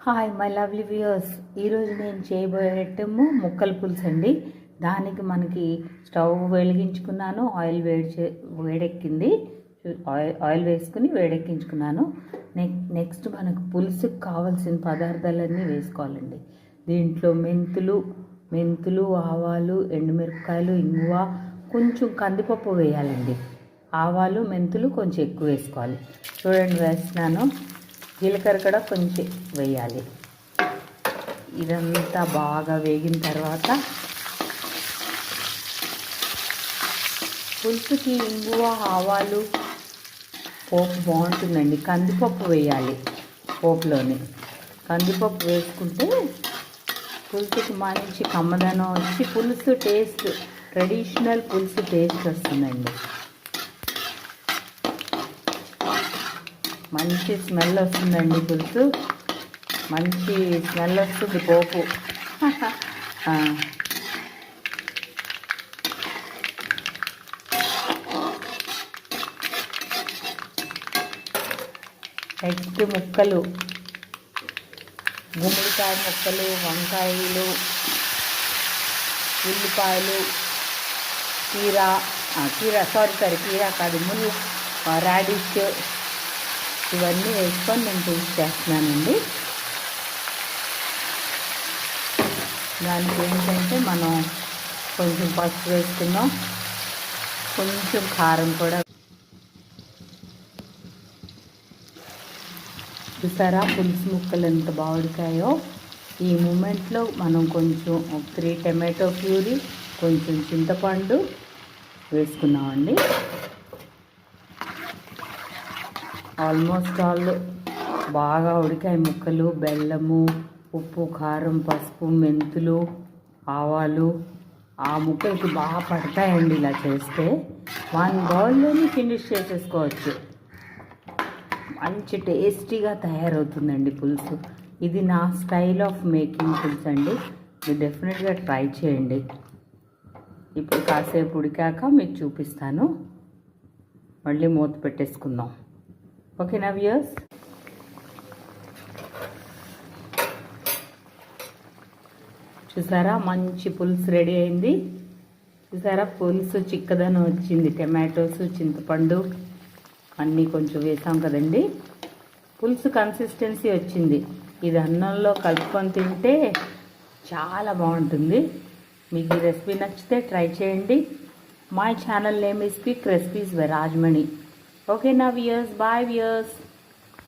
Hi my lovely viewers. ఈరోజు నేను చేయబోయే ఐటెము ముక్కల పులుసు అండి. దానికి మనకి స్టవ్ వెలిగించుకున్నాను, వేడెక్కింది. ఆయిల్ వేసుకుని వేడెక్కించుకున్నాను. నెక్స్ట్ మనకు పులుసుకు కావాల్సిన పదార్థాలన్నీ వేసుకోవాలండి. దీంట్లో మెంతులు, ఆవాలు, ఎండుమిరపకాయలు, ఇంగువ, కొంచెం కందిపప్పు వేయాలండి. ఆవాలు, మెంతులు కొంచెం ఎక్కువ వేసుకోవాలి. చూడండి వేస్తున్నాను. జీలకర్ర కూడా కొంచెం వేయాలి. ఇదంతా బాగా వేగిన తర్వాత పులుసుకి ఇంగువ, ఆవాలు పోపు బాగుంటుందండి. కందిపప్పు వేయాలి పోపులోని. కందిపప్పు వేసుకుంటే పులుసుకి మంచి కమ్మదనం వచ్చి పులుసు టేస్ట్, ట్రెడిషనల్ పులుసు టేస్ట్ వస్తుందండి. మంచి స్మెల్ వస్తుందండి. పులుసు మంచి స్మెల్ వస్తుంది. పోపు నెక్స్ట్ ముక్కలు, గుమ్మడికాయ ముక్కలు, వంకాయలు, ఉల్లిపాయలు, కీరా కాదు, రాడిష్, ఇవన్నీ వేసుకొని నేను పులుసు చేస్తున్నానండి. దానికి ఏంటంటే మనం కొంచెం పసుపు వేసుకున్నాం, కొంచెం కారం కూడా. చూసారా పులుసు ముక్కలు ఎంత బాగుడికాయో. ఈ మూమెంట్లో మనం కొంచెం 3 టమాటో ప్యూరీ, కొంచెం చింతపండు వేసుకున్నామండి. ఆల్మోస్ట్ ఆల్ బాగా ఉడికాయ ముక్కలు. బెల్లము, ఉప్పు, కారం, పసుపు, మెంతులు, ఆవాలు ఆ ముక్కలకి బాగా పడతాయండి. ఇలా చేస్తే 1 బౌల్లోనే ఫినిష్ చేసేసుకోవచ్చు. మంచి టేస్టీగా తయారవుతుందండి పులుసు. ఇది నా స్టైల్ ఆఫ్ మేకింగ్ పులుసు అండి. మీరు డెఫినెట్గా ట్రై చేయండి. ఇప్పుడు కాసేపు ఉడికాక మీకు చూపిస్తాను. మళ్ళీ మూత పెట్టేసుకుందాం. ఓకేనా వ్యూయర్స్? చూసారా మంచి పులుసు రెడీ అయింది. చూసారా పులుసు చిక్కదనం వచ్చింది. టమాటోస్, చింతపండు అన్నీ కొంచెం వేసాం కదండి. పులుసు కన్సిస్టెన్సీ వచ్చింది. ఇది అన్నంలో కలుపుకొని తింటే చాలా బాగుంటుంది. మీకు ఈ రెసిపీ నచ్చితే ట్రై చేయండి. My channel name is quick recipes by Rajamani. Okay now viewers, bye viewers.